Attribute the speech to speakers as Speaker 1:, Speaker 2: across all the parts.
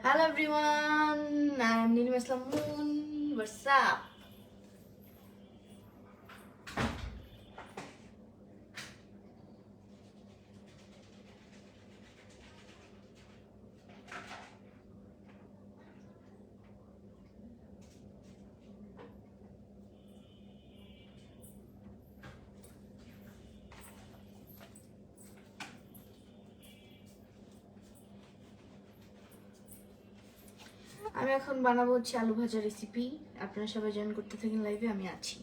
Speaker 1: Hello everyone, I'm Nilima Islam Moon. What's up? আমি এখন বানাবো হচ্ছে আলু ভাজা রেসিপি। আপনারা সবাই জয়েন করতে থাকেন লাইভে, আমি আছি।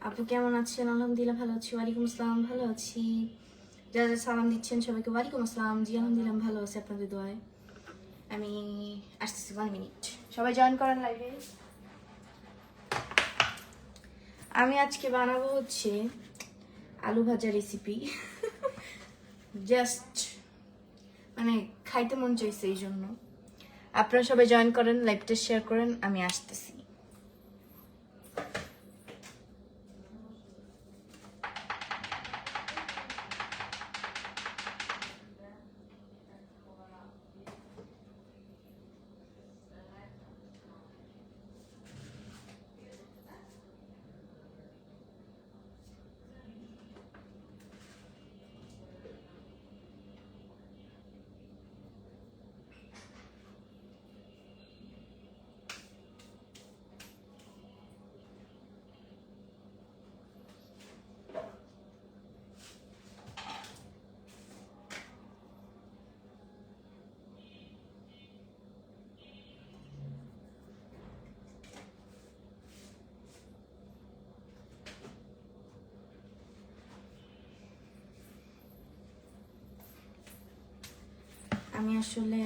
Speaker 1: আপু কেমন আছেন? আলহামদুলিল্লাহ ভালো আছি। ওয়ালাইকুম আসসালাম, ভালো আছি। যারা যারা সালাম দিচ্ছেন সবাইকে ওয়ালাইকুম আসসালাম। জি আলহামদুলিল্লাহ ভালো আছি আপনাদের দোয়ায়। আমি আসতেছি 1 মিনিট, সবাই জয়েন করেন লাইভে। আমি আজকে বানাবো হচ্ছে আলু ভাজা রেসিপি। জাস্ট মানে খাইতে মন চাইছে, এই জন্য আপনারা সবাই জয়েন করেন, লাইভটা শেয়ার করেন, আমি আসতেছি। আমি আসলে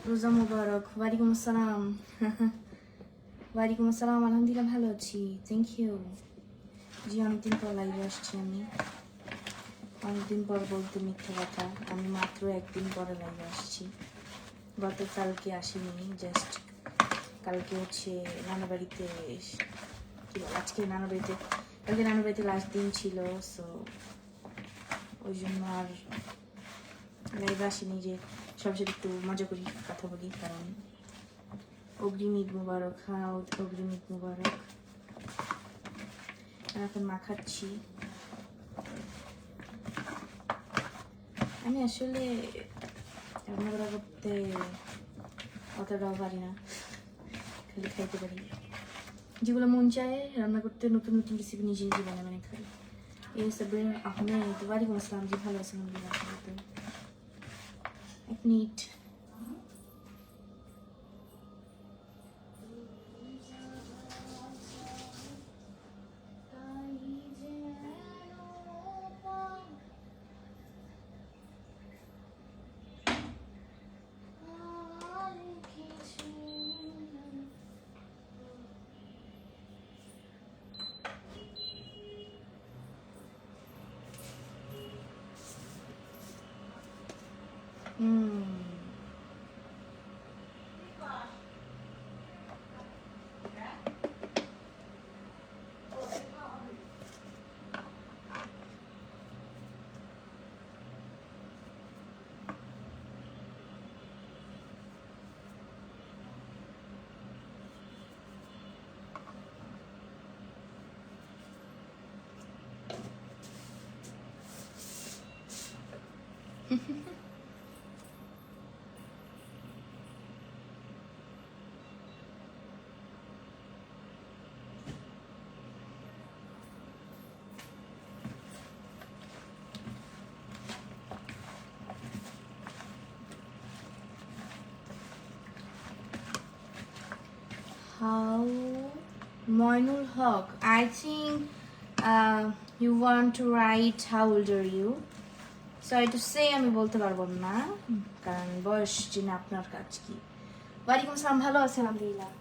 Speaker 1: রোজা মুবারক। ওয়ালাইকুম আসসালাম। ওয়ালাইকুম আসসালাম, আলহামদুলিল্লাহ ভালো আছি, থ্যাংক ইউ। জি অনেকদিন পর লাইভে আসছি আমি, অনেকদিন পর বলতে মিথ্যা কথা, আমি মাত্র একদিন পরে লাইভে আসছি। গতকালকে আসিনি, জাস্ট কালকে হচ্ছে নানাবাড়িতে, আজকে নানাবাড়িতে, কালকে নানাবাড়িতে লাস্ট দিন ছিল, সো ওই জন্য আর লাইভে আসিনি, যে সবার সাথে একটু মজা করি, কথা বলি। কারণ অগ্রিম ঈদ মুবারক। হ্যাঁ অগ্রিম ঈদ মুবারক। এখন মাখাচ্ছি। আমি আসলে রান্না করা করতে অতটাও পারি না, খালি খাইতে পারি। যেগুলো মন চায় রান্না করতে, নতুন নতুন রেসিপি নিজে নিজে বানিয়ে খাই। এই সাবরিন আহমেদ, ওয়ালাইকুম আসসালাম। জি ভালো আছেন? এক minute. How Moinul Haq, I think you want to write how old are you? Sorry to say আমি বলতে পারবো না কারণ বয়স জেনে আপনার কাজ কি। ওয়ালাইকুম আসসালাম, ভালো আছেন? আলহামদুলিল্লাহ।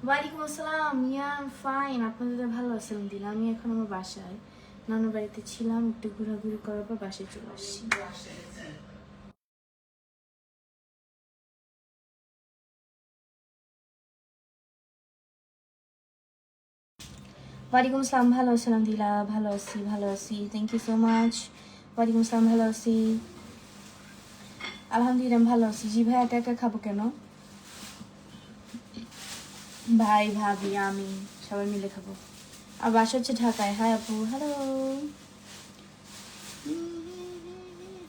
Speaker 1: ওয়ালাইকুম আসসালাম, ইয়া ফাইন। আপনাদের ভালো আছেন দিন? আমি এখন আমার বাসায় নানুর বাড়িতে ছিলাম, একটু ঘোরাঘুরি করার পর বাসায় চলে আসছি। ওয়ালাইকুম আসসালাম, ভালো আছেন? আলহামদুলিল্লাহ ভালো আছি, ভালো আছি, থ্যাংক ইউ সো মাচ। ওয়ালাইকুম আসসালাম, ভালো আছি, আলহামদুলিল্লাহ ভালো আছি। জি ভাই, একা একা খাবো কেন? ভাই ভাবি আমি সবাই মিলে খাবো। আর বাসা হচ্ছে ঢাকায়। হাই আপু, হ্যালো।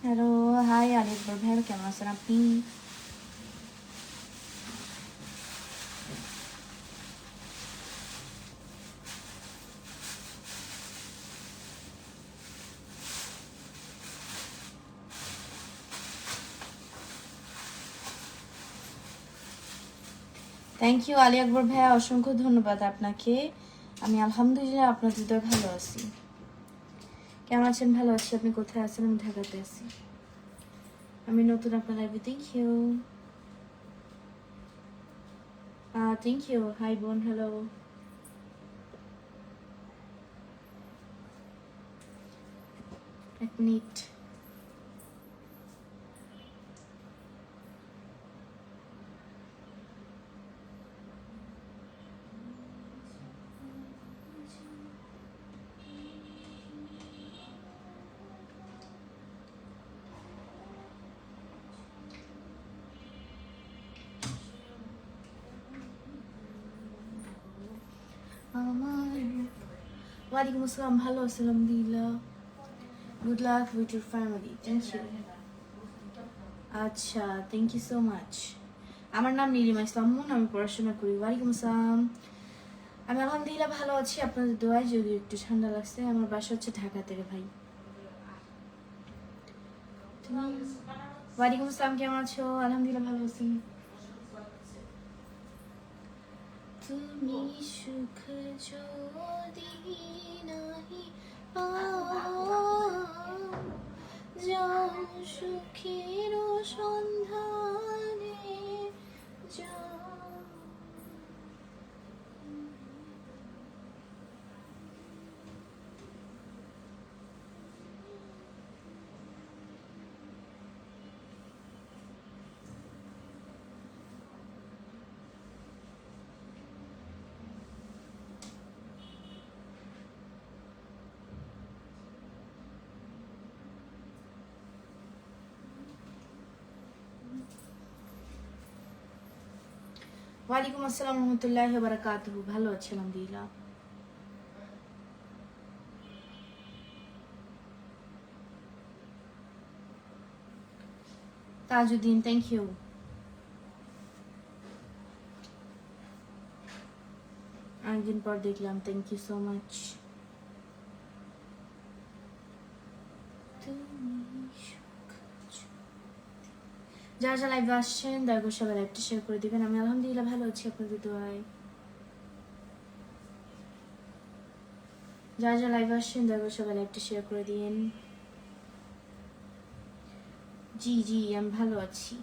Speaker 1: হ্যালো, হাই আলিকবর ভাই, কেমন আছেন আপনি? থ্যাংক ইউ আলী আকবর ভাইয়া, অসংখ্য ধন্যবাদ আপনাকে। আমি আলহামদুলিল্লাহ আপনাদের তো ভালো আছি। কেমন আছেন? ভালো আছি। আপনি কোথায় আছেন? আমি ঢাকাতে আছি। আমি নতুন আপনার লাইভে। Thank you, thank you. Hi বোন, হ্যালো। এক মিনিট। ওয়ালাইকুম আসসালাম, ভালো আছি আলহামদুলিল্লাহ। Good luck with your family. Thank you. আচ্ছা, থ্যাংক ইউ সো মাচ। আমার নাম নীলিমা ইসলাম, আমি পড়াশোনা করি। ওয়ালাইকুম আসসালাম। আমি আলহামদুলিল্লাহ ভালো আছি আপনাদের দোয়ায়, যদিও একটু ঠান্ডা লাগছে। আমার বাসা হচ্ছে ঢাকা থেকে ভাই। ওয়ালাইকুম আসসালাম, কেমন আছো? আলহামদুলিল্লাহ ভালো আছি। তুমি সুখ যদি নাহি যাও সুখের সন্ধানে যাও। ওয়ালাইকুম আসসালাম রহমতুল্লাহি ওয়া বারাকাতুহু। ভালো আছি আলহামদুলিল্লাহ। Tajuddin, thank you. অনেকদিন পর দেখলাম, থ্যাংক ইউ সো মাচ। যারা যারা লাইভে আসছেন দয়া করে সবাই লাইভটা শেয়ার করে দিবেন। আমি আলহামদুলিল্লাহ ভালো আছি আপনাদের দোয়ায়। যারা যারা লাইভ আসছেন দয়া করে সবাই লাইভটা শেয়ার করে দিন। জি জি আমি ভালো আছি।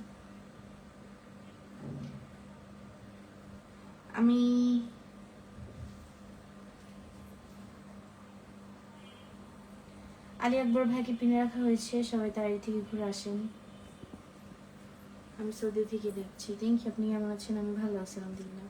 Speaker 1: আমি আলী আকবর ভাইকে পিনে রাখা হয়েছে, সবাই তাড়ি থেকে ঘুরে আসেন। আমি সৌদি থেকে দেখছি। Thank you. আপনি কেমন আছেন? আমি ভালো আছি আলহামদুলিল্লাহ।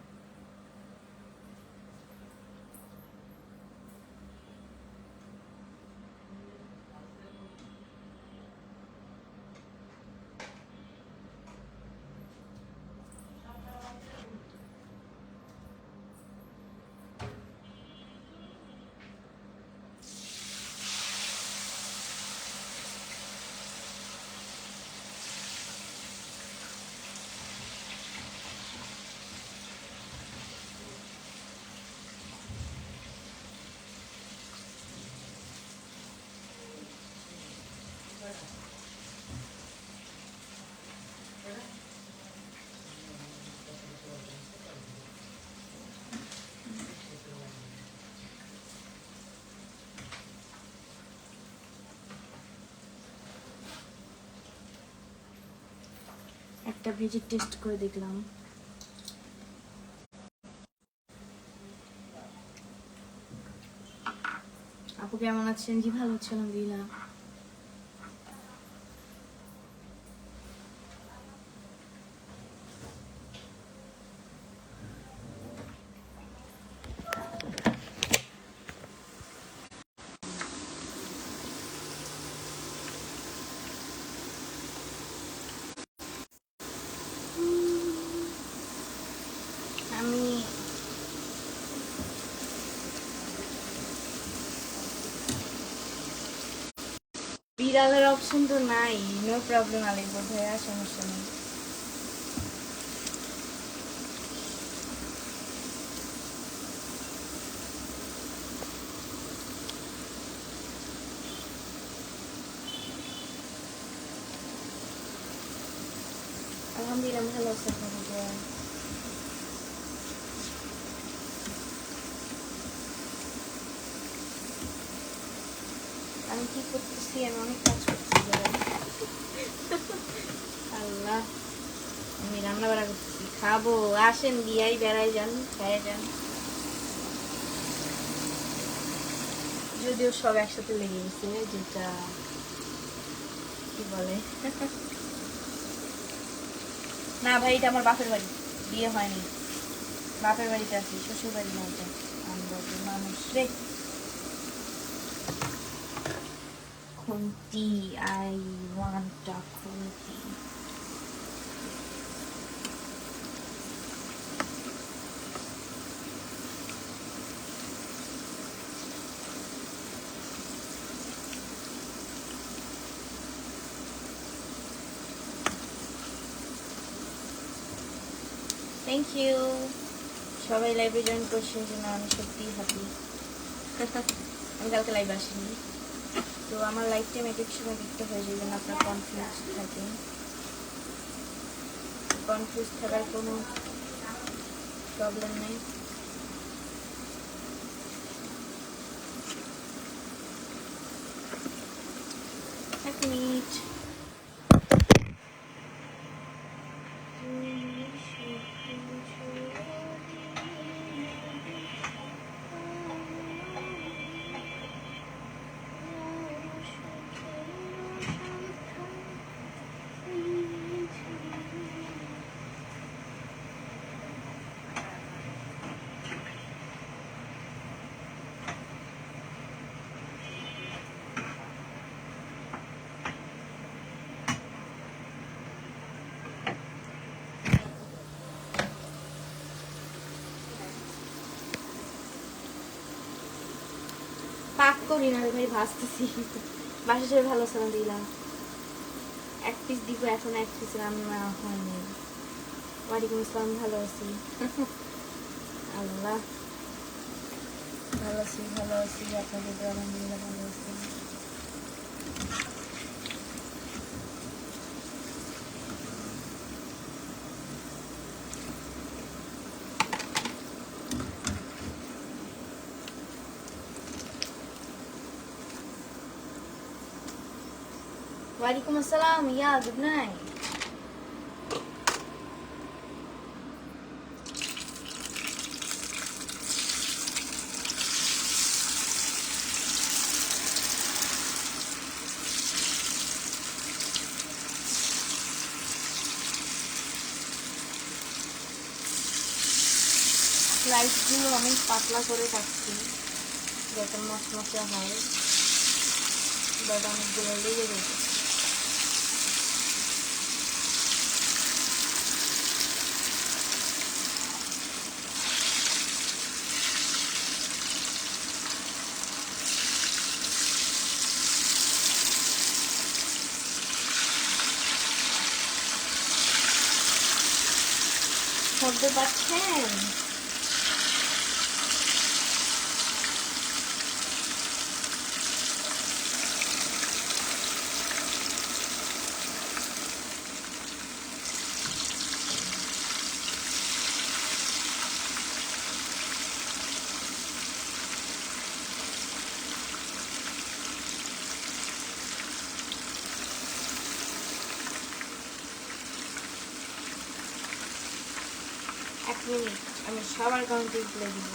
Speaker 1: একটা ভেজে টেস্ট করে দেখলাম। আপু কেমন আছেন? জি ভালো আছি আলহামদুলিল্লাহ। আমি বিড়ালের অপশন তো নাই। নো প্রবলেম আলী আকবর ভাইয়া, সমস্যা নেই। আলহামদুলিল্লাহ ভালো আছে আপনাদের। আমি কি করতেছি? আমি অনেক কাজ করতেছি। আল্লাহ, আমি রান্না বাড়া করতেছি। খাবো, আসেন দিয়াই বেড়াই যান, খাই যান। যদিও সব একসাথে লেগে গেছে, যেটা কি বলে না ভাই, এটা আমার বাপের বাড়ি, বিয়ে হয়নি। বাপের বাড়িতে আছি, শ্বশুর বাড়ি না এটা। আমরা মানুষ রে। খুন্তি, আই ওয়ান্ট আ খুন্তি। থ্যাংক ইউ সবাই লাইভে জয়েন করছেন জন্য আমি সত্যিই হ্যাপি। আমি কালকে লাইভ আসিনি, তো আমার লাইফ টাইম এক এক সময় দেখতে হয়ে যায়, যেন আপনার কনফিউজ থাকেন। কনফিউজ থাকার কোনো প্রবলেম নেই। এক মিনিট। পাক করি না ভাই, ভাজতেছি। বাসা সবাই ভালো সালাম দিলাম। এক পিস দিব, এখন এক পিস রান্না হয়নি। ওয়ালাইকুম আসসালাম, ভালো আছি। আল্লাহ ভালো আছি, ভালো আছি। আপনাদের আলহামদুলিল্লাহ ভালো আছি। ওয়ালাইকুম আসসালাম। ইয়া গুড নাইট। স্লাইসগুলো অনেক পাতলা করে কাটছি যাতে মশমশা হয়, বাট অনেকগুলো লেগে গেছে। শব্দ পাচ্ছেন? এক মিনিট, আমি সবার কাউন্টে তুলে দিব।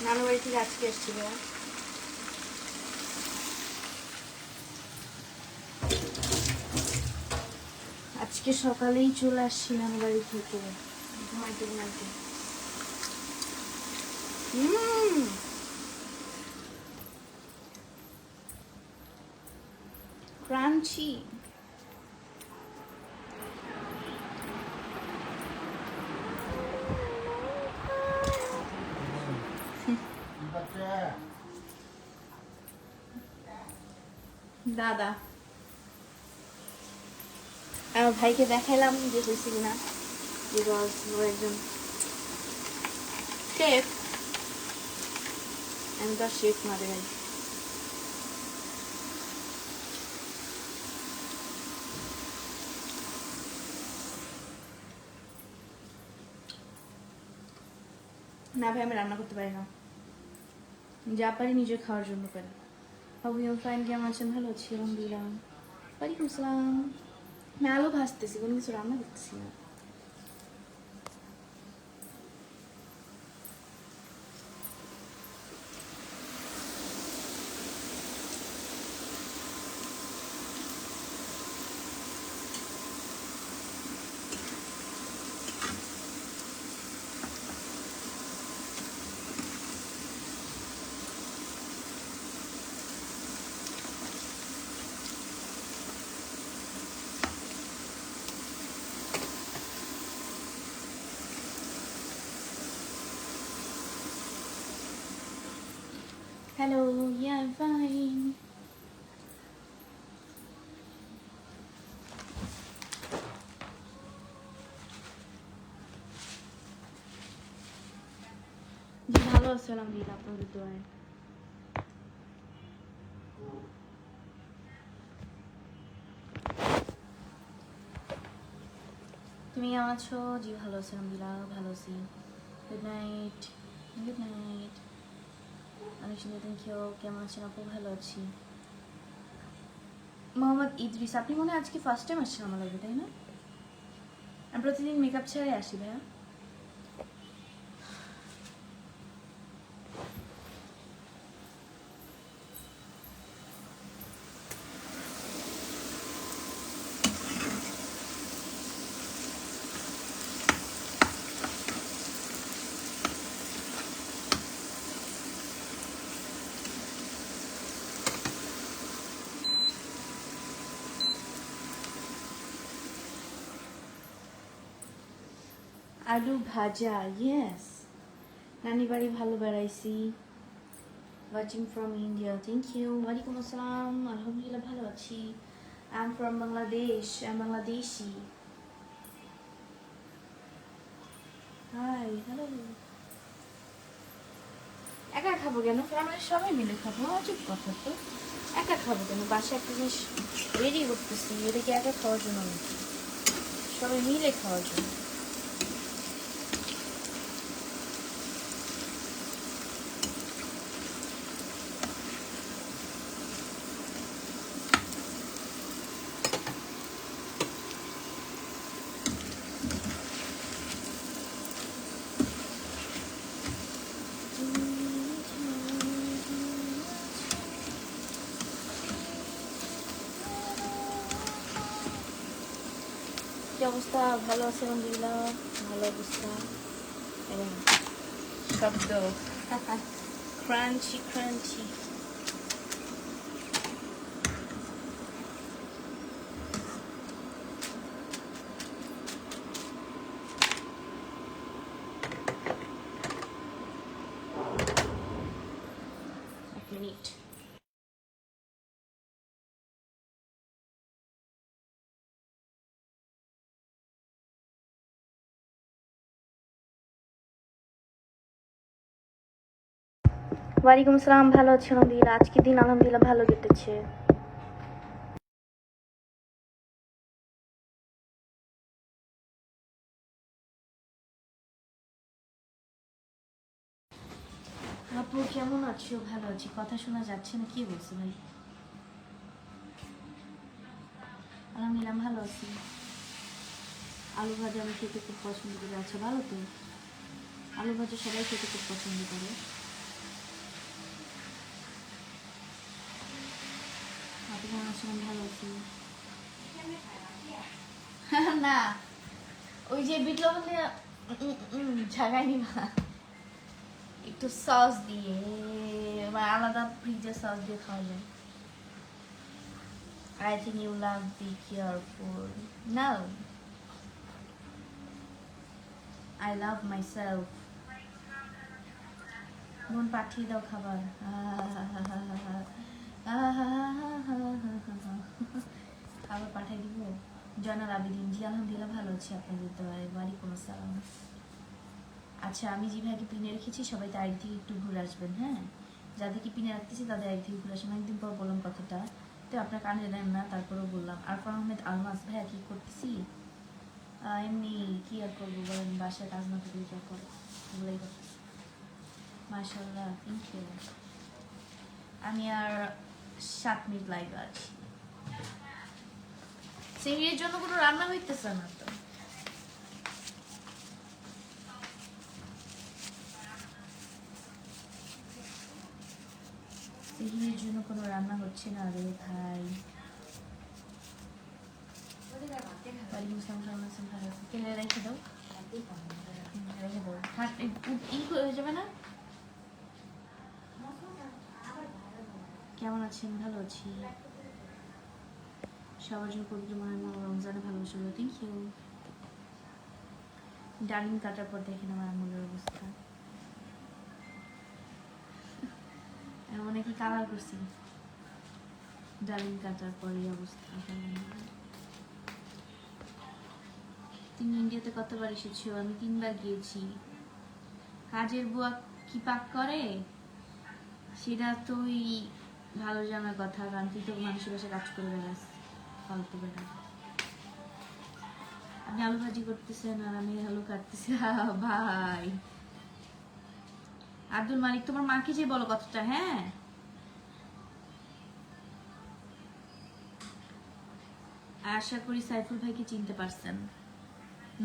Speaker 1: নানু বাড়ি থেকে আজকে এসছি ভাইয়া। আজকে সকালেই চলে আসছি নানু বাড়ি থেকে, ঘুমাইতে ঘুমাইতে। ক্রাঞ্চি। দাদা আমার ভাইকে দেখাইলাম যে হয়েছিল না, বিকজ ও একজন শেফ, আমি তো শেফ মারে ভাই। না ভাই আমি রান্না করতে পারি না, যা পারি নিজে খাওয়ার জন্য পারি। হাউ ফাইন, কেমন আছেন? ভালো আছি আলহামদুলিল্লাহ। ওয়ালাইকুম আসসালাম। আমি আলু ভাজতেছি, কোনো কিছু রান্না করতেছি না। Hello, yeah, I'm fine. জি ভালো আছি আলহামদুলিল্লাহ, আপনাদের দোয়ায়। তুমি কেমন আছো? জি ভালো আছি আলহামদুলিল্লাহ, ভালো আছি। Good night. Good night. অনেক সুন্দর, থ্যাংক ইউ। কেমন আছেন আপু? ভালো আছি। মোহাম্মদ ইদ্রিস, আপনি মনে হয় আজকে ফার্স্ট টাইম আসছেন আমার লাইভে, তাই না? আমি প্রতিদিন মেকআপ ছাড়াই আসি ভাইয়া। আলু ভাজা, ইয়েস। নানি বাড়ি ভালো বেড়াইছি। Watching from India, thank you. ওয়ালাইকুম আসসালাম, আলহামদুলিল্লাহ ভালো আছি। I am from Bangladesh, I am Bangladeshi. Hi, hello. একা খাবো কেন? ফ্যামিলির সবাই মিলে খাবো। অজীব কথা তো, একা খাবো কেন? বাসায় একটা জিনিস রেডি করতেছি, এটা কি একা খাওয়ার জন্য নাকি? সবাই মিলে খাওয়ার জন্য। অবস্থা? ভালো আছে আলহামদুলিল্লাহ, ভালো অবস্থা। শব্দ ক্রাঞ্চি ক্রাঞ্চি। এক মিনিট। ওয়ালাইকুম আসসালাম। ভালো আছি আলহামদুলিল্লাহ, আজকের দিন আলহামদুলিল্লাহ ভালো কেটেছে। আপু কেমন আছো? ভালো আছি। কথা শোনা যাচ্ছে না, কি বলছো ভাই? আলহামদুলিল্লাহ ভালো আছি। আলু ভাজা আমি খেতে খুব পছন্দ করি। আচ্ছা, ভালো তো। আলু ভাজা সবাই খেতে খুব পছন্দ করে। আপনি কেমন আছেন? আমি ভালো আছি। না, ওই যে বিট লবণ দিয়ে ঝাগাই নিবা, একটু সস দিয়ে বা আলাদা ফ্রিজের সস দিয়ে খাওয়া যায়। I think you love the careful. No, I love myself. বোন পাঠিয়ে দাও খাবার। খাবার পাঠিয়ে দিব। জয়নাল আবেদিন, জি আলহামদুলিল্লাহ ভালো আছি, আপনাদের দোয়ায়। ওয়ালাইকুম আসসালাম। আচ্ছা, আমি যে ভাইকে পিনে রেখেছি সবাই তার থেকে একটু ঘুরে আসবেন, হ্যাঁ? যাদেরকে পিনে রাখতেছি তাদের এক থেকে ঘুরে আসবেন। একদিন পর বললাম কথাটা, তো আপনার কানে নেন না, তারপরেও বললাম। আরফান আহমেদ আলমাস, ভাইয়া কি করতেছি? এমনি কি আর করবো বলেন, বাসায় কাজ না করলে যা করে ওগুলোই করতেছি। মাশাআল্লাহ, থ্যাংক ইউ। আমি আর 7 মিনিট লাইভে আছি। সিংড়ির জন্য কোনো রান্না হইতেছে না তো। সিংড়ির জন্য কোনো রান্না হচ্ছে না রে ভাই। তেলে রেখে দাও, রেখে দাও। ই হয়ে যাবে না? কেমন আছেন? ভালো আছি। সবার জন্য পবিত্র মহান রমজানে ভালোবাসা। Thank you. ডালিম কাটার পর দেখেন আমার আঙুলের অবস্থা। এমন কি কালার করছি ডালিম কাটার পর এই অবস্থা। তুমি ইন্ডিয়াতে কতবার এসেছো? আমি 3বার গিয়েছি। কাজের বুয়া কি পাক করে সেটা তুই ভালো জানার কথা, কারণ তুই তো মানুষের বাসায় কাজ করে বেড়াস, ফালতু বেড়া। আপনি আলু ভাজি করতেছেন আর আমি আলু কাটতেছি। ভাই আব্দুল মালিক, তোমার মাকে যে বলো কথাটা, হ্যাঁ? আশা করি সাইফুল ভাইকে চিনতে পারছেন।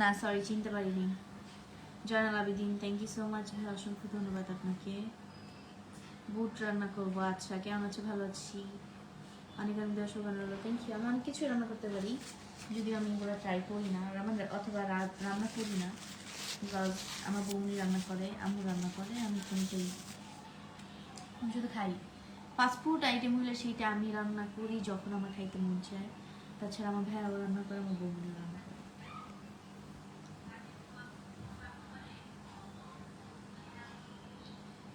Speaker 1: না সরি, চিনতে পারিনি। Zainal Abedin, thank you so much ভাই, অসংখ্য ধন্যবাদ আপনাকে। বুট রান্না করবো। আচ্ছা, কেমন আছে? ভালো আছি। অনেক আমি দর্শক বানালো, থ্যাংক ইউ। আমি অনেক কিছু রান্না করতে পারি, যদিও আমি এগুলো ট্রাই করি না অথবা রান্না করি না, বিকজ আমার বৌনি রান্না করে, আম্মু রান্না করে, আমি কোনটাই আমি শুধু খাই। ফাস্টফুড আইটেম হলে সেইটা আমি রান্না করি যখন আমার খাইতে মন চায়। তাছাড়া আমার ভাইয়াও রান্না করে, আমার বৌনি রান্না করে।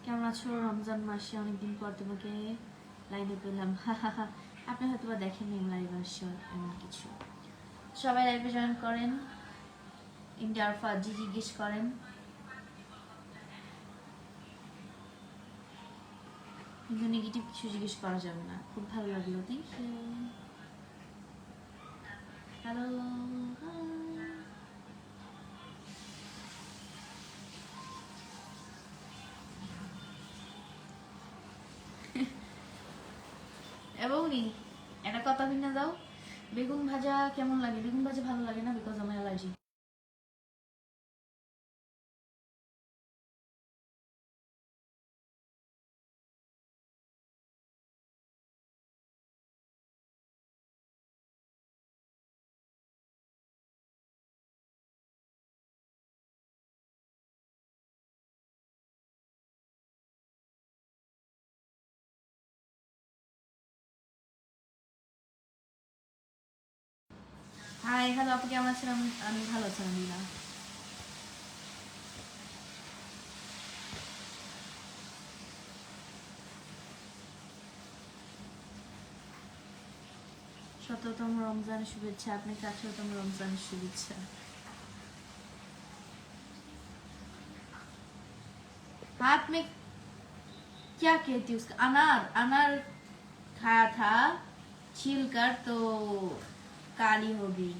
Speaker 1: কেমন আছো? রমজান মাসে অনেকদিন পর তোমাকে লাইভে পেলাম। আপনি হয়তো বা দেখেননি লাইভ আসছে এমন কিছু। সবাই লাইভে জয়েন করেন। ইন্ডিয়ার ফাজি জিজ্ঞেস করেন, কিন্তু নেগেটিভ কিছু জিজ্ঞেস করা যাবে না। খুব ভালো লাগলো, থ্যাংক ইউ। হ্যালো, এবং একটা কথা ভিন্ন দাও, বেগুন ভাজা কেমন লাগে? বেগুন ভাজা ভালো লাগে না, বিকজ আমার অ্যালার্জি।
Speaker 2: হাই হ্যালো আপু কেমন আছেন? আমি ভালো আছি আলহামদুলিল্লাহ। শততম রমজানের শুভেচ্ছা আপনাকে, 18তম রমজানের শুভেচ্ছা। हाथ में क्या कहती उसका? अनार, अनार खाया था छील कर तो काली हो गई।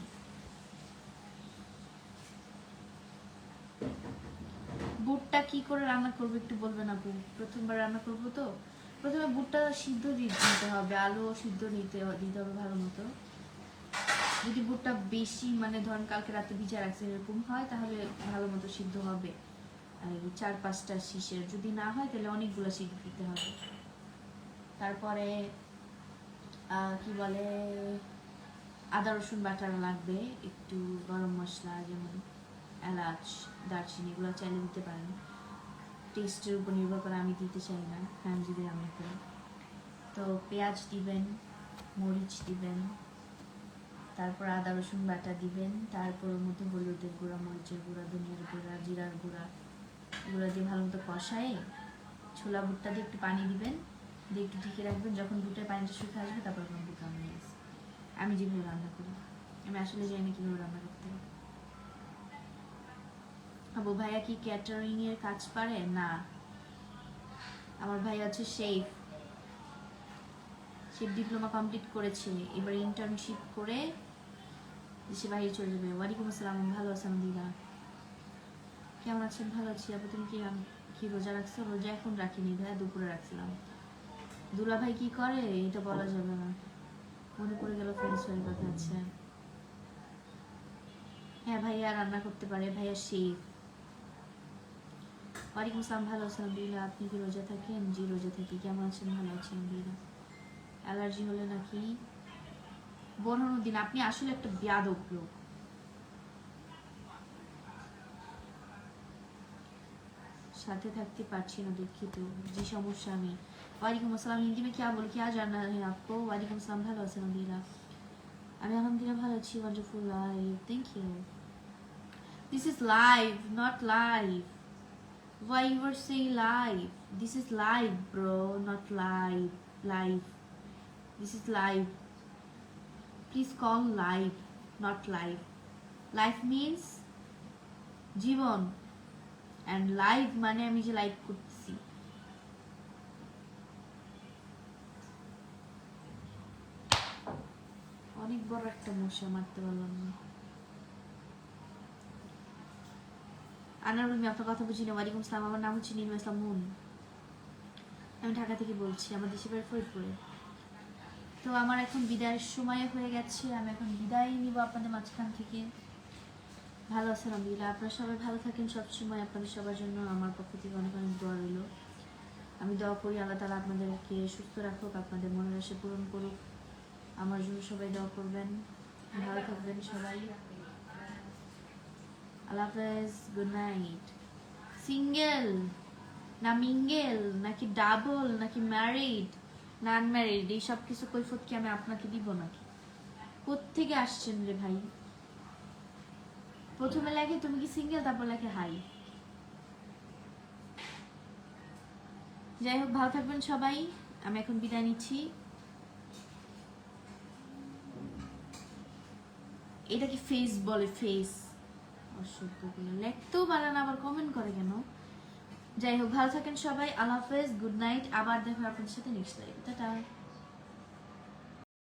Speaker 2: বুটটা কি করে রান্না করবো একটু বলবেন আপু? প্রথমবার রান্না করবো তো প্রথমে বুটটা সিদ্ধ দিতে হবে, আলু সিদ্ধ দিতে হবে ভালো মতো। যদি বুটটা বেশি মানে ধরেন কালকে রাতে ভিজা রাখছে এরকম হয় তাহলে ভালো মতো সিদ্ধ হবে। আর 4-5টা শীষের যদি না হয় তাহলে অনেকগুলো সিদ্ধ দিতে হবে। তারপরে কি বলে আদা রসুন বাটা লাগবে, একটু গরম মশলা যেমন এলাচ দারচিনি এগুলো চাইলে দিতে পারেন, টেস্টের উপর নির্ভর করে, আমি দিতে চাই না হ্যাঁ যদি রান্না করি। তো পেঁয়াজ দিবেন, মরিচ দিবেন, তারপর আদা রসুন বাটা দিবেন, তারপর ওর মধ্যে হলুদের গুঁড়া, মরিচের গুঁড়া, ধনিয়ার গুঁড়া, জিরার গুঁড়া এগুলো দিয়ে ভালো মতো কষায় ছোলা বুটটা দিয়ে একটু পানি দিবেন, দিয়ে একটু ঢেকে রাখবেন। যখন বুটের পানিটা শুকিয়ে আসবে তারপর আপনার বুট রান্না হয়ে গেছে। আমি যেভাবে রান্না করি, আমি আসলে জানি না কীভাবে রান্না করতে হবে। আবু ভাইয়া কি ক্যাটারিং এর কাজ পারে? না, আমার ভাই আছে শেফ, শেফ ডিপ্লোমা কমপ্লিট করেছে, এবার ইন্টার্নশিপ করে দেশে বাইরে চলে যাবে। ওয়ালাইকুম আসসালাম, ভালো আছেন দিদা? কেমন আছেন? ভালো আছি আপু। তুমি কি রোজা রাখছো? রোজা এখন রাখিনি ভাইয়া, দুপুরে রাখছিলাম। দুলা ভাই কি করে এটা বলা যাবে না, মনে পড়ে গেল ফ্রেন্ডস হয়ে কথা। আছে হ্যাঁ ভাইয়া রান্না করতে পারে, ভাইয়া শেফ। ওয়ালাইকুম আসসালাম, ভালো আছেন আলহামদুলিল্লাহ। আপনি কি রোজা থাকেন? জি রোজা থাকি। কেমন আছেন? ভালো আছি আলহামদুলিল্লাহ। অ্যালার্জি হলে নাকি 15 দিন? আপনি আসলে একটা বেয়াদব লোক। সাথে থাকতে পারছি না, দুঃখিত। যে সমস্যা আমি। ওয়ালাইকুম আসসালাম, হিন্দি में क्या बोल क्या जानना है आपको? ওয়ালাইকুম আসসালাম, ভালো আছেন আলহামদুলিল্লাহ। আমি আলহামদুলিল্লাহ ভালো আছি। Wonderful live, thank you. This is live not live. Why you were saying live? This is live, bro, not live. Live. This is live. Please call live, not live. Life means জীবন, and live মানে আমি যে live করতেছি। অনেক বড় একটা মশা, মারতে পারলাম না। আনারুল, আমি আপনার কথা বুঝি না। ওয়ালাইকুম আসসালাম, আমার নাম হচ্ছে নিমা ইসলাম মুন, আমি ঢাকা থেকে বলছি, আমার দেশের বাড়ি ফরিদপুরে। তো আমার এখন বিদায়ের সময় হয়ে গেছে, আমি এখন বিদায় নিব আপনাদের মাঝখান থেকে। ভালো আছেন আলহামদুলিল্লাহ, আপনারা সবাই ভালো থাকেন সবসময়। আপনাদের সবার জন্য আমার পক্ষ থেকে অনেক অনেক দোয়া রইল। আমি দোয়া করি আল্লাহ তাআলা আপনাদেরকে সুস্থ রাখুক, আপনাদের মনের আশা পূরণ করুক। আমার জন্য সবাই দোয়া করবেন, ভালো থাকবেন সবাই। আল্লাহ হাফেজ, গুড নাইট। সিঙ্গেল না মিঙ্গেল নাকি ডাবল নাকি ম্যারিড না আনম্যারিড, এই সব কিছু কৈফত কি আমি আপনাকে দিব নাকি? কোত্থেকে আসছেন রে ভাই? প্রথমে লাগে তুমি কি সিঙ্গেল, তারপর লাগে হাই। যাই হোক, ভালো থাকবেন সবাই, আমি এখন বিদায় নিচ্ছি। এটা কি ফেস বলে? ফেস অসভ্যগুলো লেখতেও পারে না, আবার কমেন্ট করে কেন? যাই হোক, ভালো থাকেন সবাই, আল্লাহ হাফেজ, গুড নাইট। আবার দেখা আপনাদের সাথে নেক্সট লাইভ। টাটা।